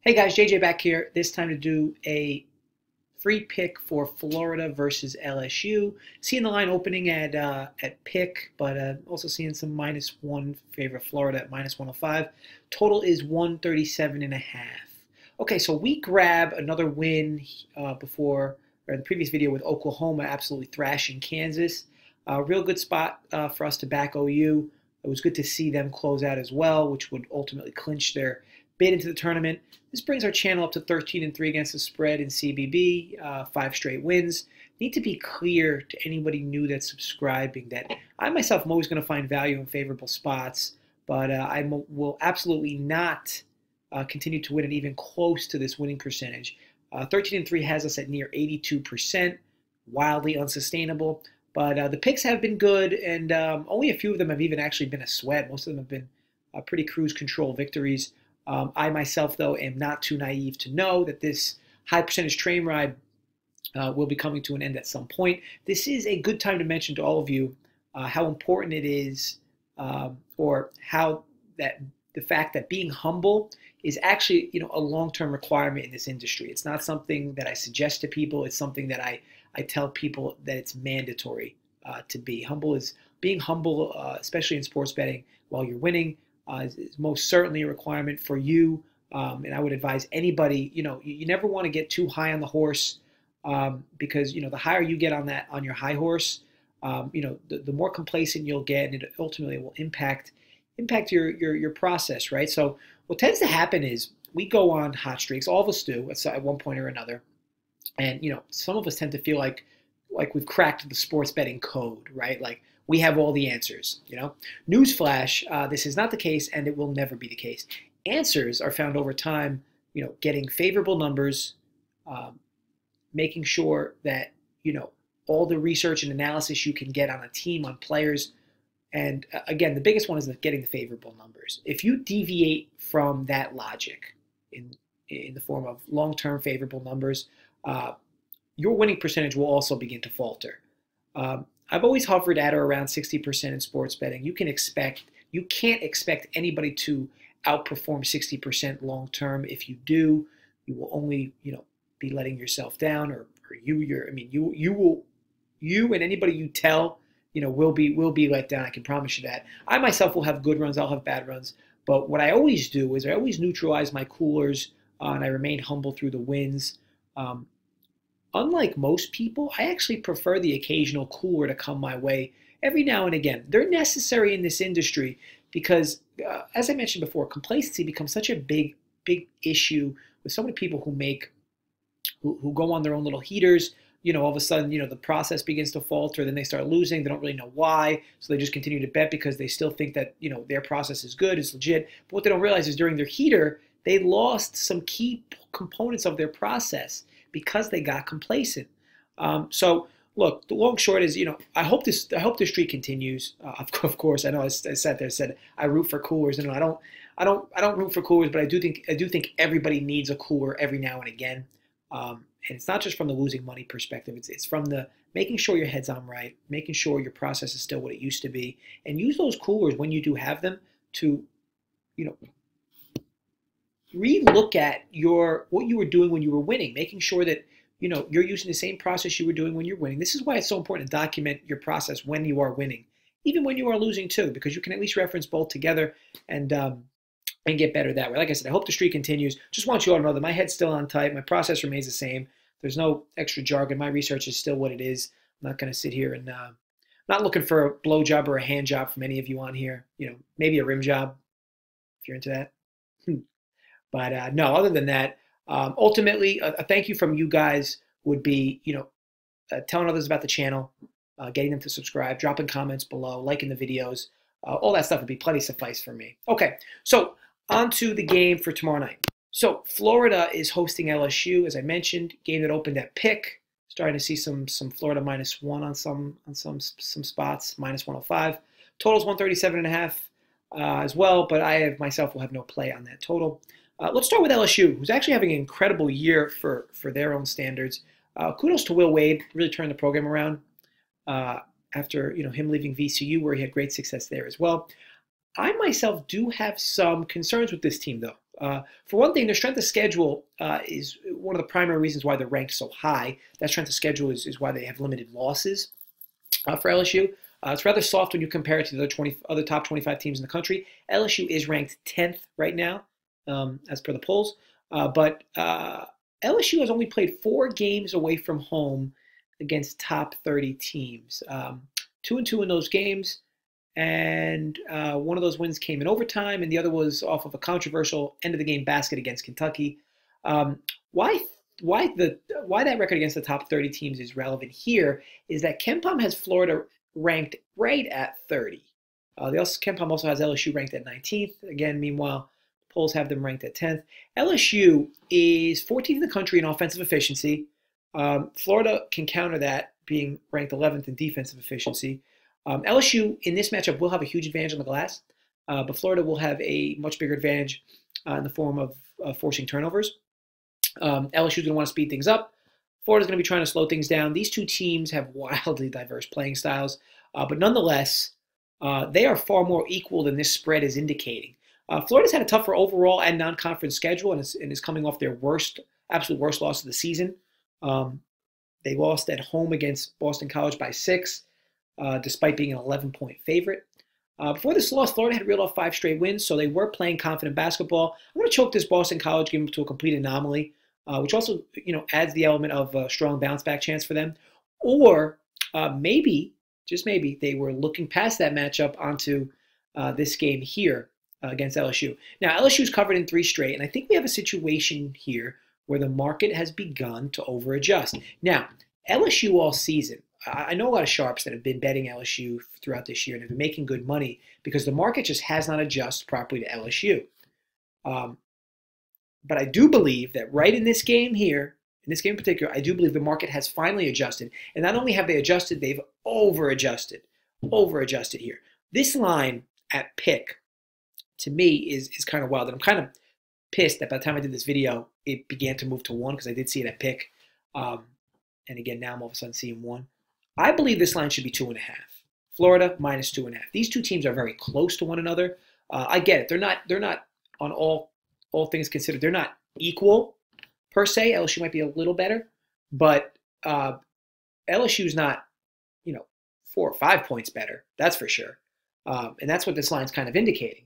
Hey guys, JJ back here. This time to do a free pick for Florida versus LSU. Seeing the line opening at pick, but also seeing some -1 favor Florida at -105. Total is 137.5. Okay, so we grab another win before or in the previous video with Oklahoma absolutely thrashing Kansas. Real good spot for us to back OU. It was good to see them close out as well, which would ultimately clinch their bid into the tournament. This brings our channel up to 13-3 against the spread in CBB, 5 straight wins. Need to be clear to anybody new that's subscribing that I myself am always going to find value in favorable spots, but I will absolutely not continue to win it even close to this winning percentage. 13-3 has us at near 82%, wildly unsustainable. But the picks have been good, and only a few of them have even actually been a sweat. Most of them have been pretty cruise control victories. I myself, though, am not too naive to know that this high percentage train ride will be coming to an end at some point. This is a good time to mention to all of you how important it is, or how that the fact that being humble is actually, a long-term requirement in this industry. It's not something that I suggest to people. It's something that I tell people that it's mandatory to be humble. Is being humble, especially in sports betting, while you're winning. Is most certainly a requirement for you, and I would advise anybody. You never want to get too high on the horse, because the higher you get on your high horse, the more complacent you'll get, and it ultimately will impact your process, right? So what tends to happen is we go on hot streaks. All of us do at one point or another, and some of us tend to feel like we've cracked the sports betting code, right? Like we have all the answers. Newsflash, this is not the case, and it will never be the case. Answers are found over time, getting favorable numbers, making sure that, all the research and analysis you can get on a team, on players. And again, the biggest one is getting the favorable numbers. If you deviate from that logic in the form of long-term favorable numbers, your winning percentage will also begin to falter. I've always hovered at or around 60% in sports betting. You can't expect anybody to outperform 60% long term. If you do, you will only be letting yourself down, or you and anybody you tell will be let down. I can promise you that. I myself will have good runs. I'll have bad runs. But what I always do is I always neutralize my coolers, and I remain humble through the wins. Unlike most people, I actually prefer the occasional cooler to come my way every now and again. They're necessary in this industry because, as I mentioned before, complacency becomes such a big issue with so many people who go on their own little heaters. All of a sudden, the process begins to falter. Then they start losing. They don't really know why, so they just continue to bet because they still think that their process is good, it's legit. But what they don't realize is during their heater, they lost some key components of their process because they got complacent. So look, the long short is, I hope this streak continues. Of course, I know I sat there and said I root for coolers, and I don't root for coolers, but I do think everybody needs a cooler every now and again. And it's not just from the losing money perspective. It's from the making sure your head's on right, making sure your process is still what it used to be, and use those coolers when you do have them to, relook at what you were doing when you were winning, making sure that you're using the same process you were doing when you're winning. This is why it's so important to document your process when you are winning, even when you are losing too, because you can at least reference both together and get better that way. Like I said, I hope the streak continues. Just want you all to know that my head's still on tight. My process remains the same. There's no extra jargon. My research is still what it is. I'm not going to sit here and not looking for a blow job or a hand job from any of you on here. Maybe a rim job if you're into that. But no, other than that, ultimately, a thank you from you guys would be, telling others about the channel, getting them to subscribe, dropping comments below, liking the videos. All that stuff would be plenty suffice for me. Okay, so on to the game for tomorrow night. So Florida is hosting LSU, as I mentioned, game that opened at pick. Starting to see some Florida -1 on some spots, -105. Total's 137.5 as well, but I myself will have no play on that total. Let's start with LSU, who's actually having an incredible year for their own standards. Kudos to Will Wade, really turned the program around after him leaving VCU, where he had great success there as well. I myself do have some concerns with this team, though. For one thing, their strength of schedule is one of the primary reasons why they're ranked so high. That strength of schedule is why they have limited losses for LSU. It's rather soft when you compare it to the other top 25 teams in the country. LSU is ranked 10th right now, as per the polls. But LSU has only played 4 games away from home against top 30 teams. 2-2 in those games, and one of those wins came in overtime, and the other was off of a controversial end-of-the-game basket against Kentucky. Why that record against the top 30 teams is relevant here is that KenPom has Florida ranked right at 30. KenPom also has LSU ranked at 19th. Again, meanwhile, polls have them ranked at 10th. LSU is 14th in the country in offensive efficiency. Florida can counter that, being ranked 11th in defensive efficiency. LSU in this matchup will have a huge advantage on the glass, but Florida will have a much bigger advantage in the form of forcing turnovers. LSU is going to want to speed things up. Florida's going to be trying to slow things down. These two teams have wildly diverse playing styles, but nonetheless, they are far more equal than this spread is indicating. Florida's had a tougher overall and non-conference schedule and is coming off their absolute worst loss of the season. They lost at home against Boston College by 6, despite being an 11-point favorite. Before this loss, Florida had reeled off 5 straight wins, so they were playing confident basketball. I'm going to chalk this Boston College game to a complete anomaly, which also, adds the element of a strong bounce-back chance for them. Or maybe, just maybe, they were looking past that matchup onto this game here against LSU. Now, LSU's covered in 3 straight, and I think we have a situation here where the market has begun to over-adjust. Now, LSU all season, I know a lot of sharps that have been betting LSU throughout this year and have been making good money because the market just has not adjusted properly to LSU. But I do believe that right in this game here, in this game in particular, I do believe the market has finally adjusted. And not only have they adjusted, they've over-adjusted here. This line at pick, to me, is kind of wild. And I'm kind of pissed that by the time I did this video, it began to move to 1 because I did see it at pick. And again, now I'm all of a sudden seeing 1. I believe this line should be 2.5. Florida minus 2.5. These two teams are very close to one another. I get it. They're not on all things considered. They're not equal per se. LSU might be a little better, but LSU's not, 4 or 5 points better. That's for sure. And that's what this line's kind of indicating.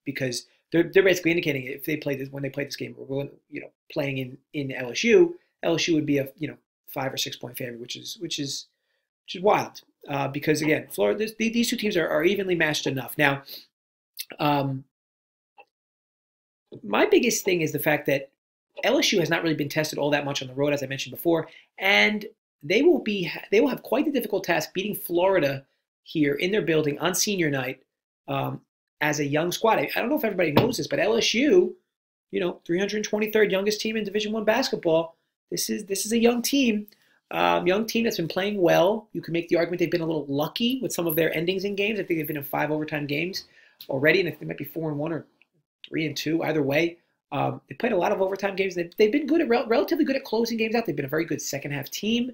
Because they're basically indicating if they play this when they play this game, playing in LSU would be a 5 or 6 point favorite, which is wild. Because again, Florida, these two teams are evenly matched enough. Now, my biggest thing is the fact that LSU has not really been tested all that much on the road, as I mentioned before, and they will have quite the difficult task beating Florida here in their building on senior night as a young squad. I don't know if everybody knows this, but LSU, 323rd youngest team in Division I basketball. This is a young team that's been playing well. You can make the argument they've been a little lucky with some of their endings in games. I think they've been in 5 overtime games already, and I think they might be 4-1 or 3-2. Either way, they played a lot of overtime games. They've been good at relatively good at closing games out. They've been a very good second half team.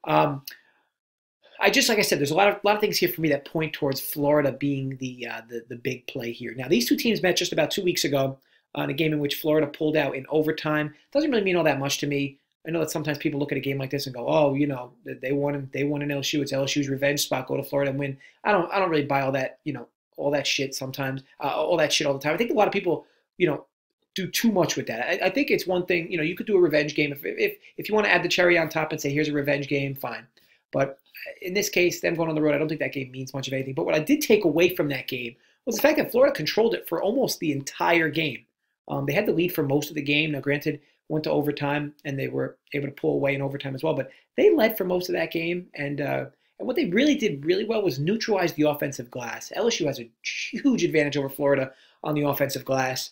Like I said, there's a lot of things here for me that point towards Florida being the big play here. Now, these two teams met just about 2 weeks ago in a game in which Florida pulled out in overtime. Doesn't really mean all that much to me. I know that sometimes people look at a game like this and go, "Oh, they won in LSU. It's LSU's revenge spot. Go to Florida and win." I don't really buy all that, all that shit sometimes, all that shit all the time. I think a lot of people, do too much with that. I think it's one thing, you could do a revenge game if you want to add the cherry on top and say here's a revenge game, fine. But in this case, them going on the road, I don't think that game means much of anything. But what I did take away from that game was the fact that Florida controlled it for almost the entire game. They had the lead for most of the game. Now, granted, went to overtime, and they were able to pull away in overtime as well. But they led for most of that game, and what they really did really well was neutralize the offensive glass. LSU has a huge advantage over Florida on the offensive glass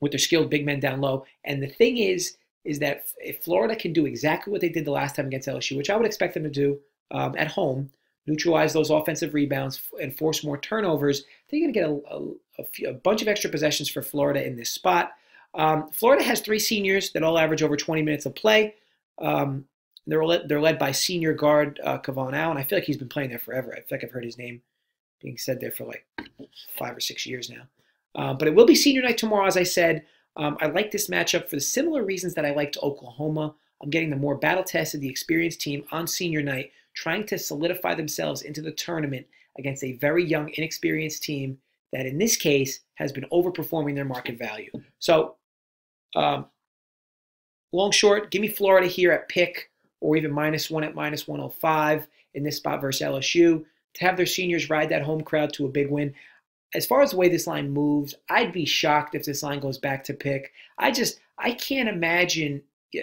with their skilled big men down low. And the thing is that if Florida can do exactly what they did the last time against LSU, which I would expect them to do at home, neutralize those offensive rebounds and force more turnovers, they're going to get a bunch of extra possessions for Florida in this spot. Florida has 3 seniors that all average over 20 minutes of play. They're led by senior guard Kavon Allen. I feel like he's been playing there forever. I feel like I've heard his name being said there for like 5 or 6 years now. But it will be senior night tomorrow, as I said. I like this matchup for the similar reasons that I liked Oklahoma. I'm getting the more battle-tested, the experienced team on senior night, trying to solidify themselves into the tournament against a very young, inexperienced team that in this case has been overperforming their market value. So, long short, give me Florida here at pick or even -1 at -105 in this spot versus LSU to have their seniors ride that home crowd to a big win. As far as the way this line moves, I'd be shocked if this line goes back to pick. I can't imagine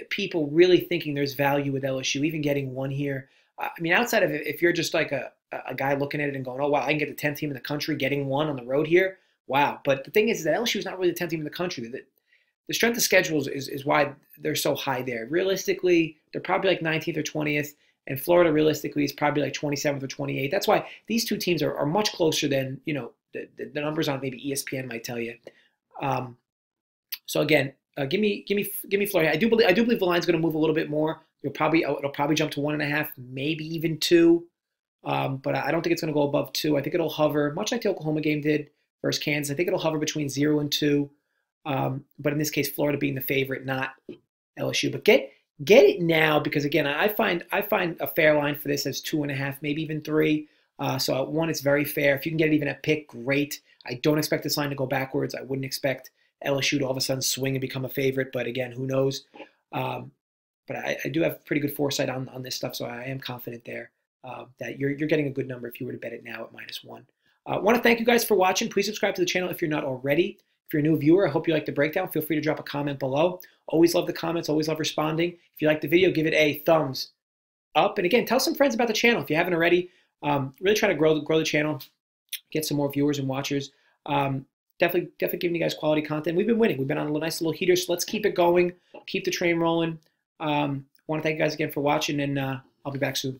people really thinking there's value with LSU, even getting one here. I mean, outside of if you're just like a guy looking at it and going, oh, wow, I can get the 10th team in the country getting one on the road here. Wow. But the thing is that LSU is not really the 10th team in the country. The strength of schedules is why they're so high there. Realistically, they're probably like 19th or 20th, and Florida realistically is probably like 27th or 28th. That's why these two teams are much closer than, the numbers on maybe ESPN might tell you. So again, give me Florida. I do believe the line's going to move a little bit more. It'll probably jump to 1.5, maybe even 2. But I don't think it's going to go above 2. I think it'll hover, much like the Oklahoma game did versus Kansas. I think it'll hover between 0 and 2. But in this case, Florida being the favorite, not LSU. But get it now because again, I find a fair line for this as 2.5, maybe even 3. So at 1, it's very fair. If you can get it even at pick, great. I don't expect this line to go backwards. I wouldn't expect LSU to all of a sudden swing and become a favorite. But again, who knows? But I do have pretty good foresight on this stuff, so I am confident there that you're getting a good number if you were to bet it now at -1. I want to thank you guys for watching. Please subscribe to the channel if you're not already. If you're a new viewer, I hope you like the breakdown. Feel free to drop a comment below. Always love the comments, always love responding. If you like the video, give it a thumbs up. And again, tell some friends about the channel if you haven't already. Really try to grow the channel, get some more viewers and watchers. Definitely giving you guys quality content. We've been winning. We've been on a nice little heater, so let's keep it going. Keep the train rolling. I want to thank you guys again for watching, and I'll be back soon.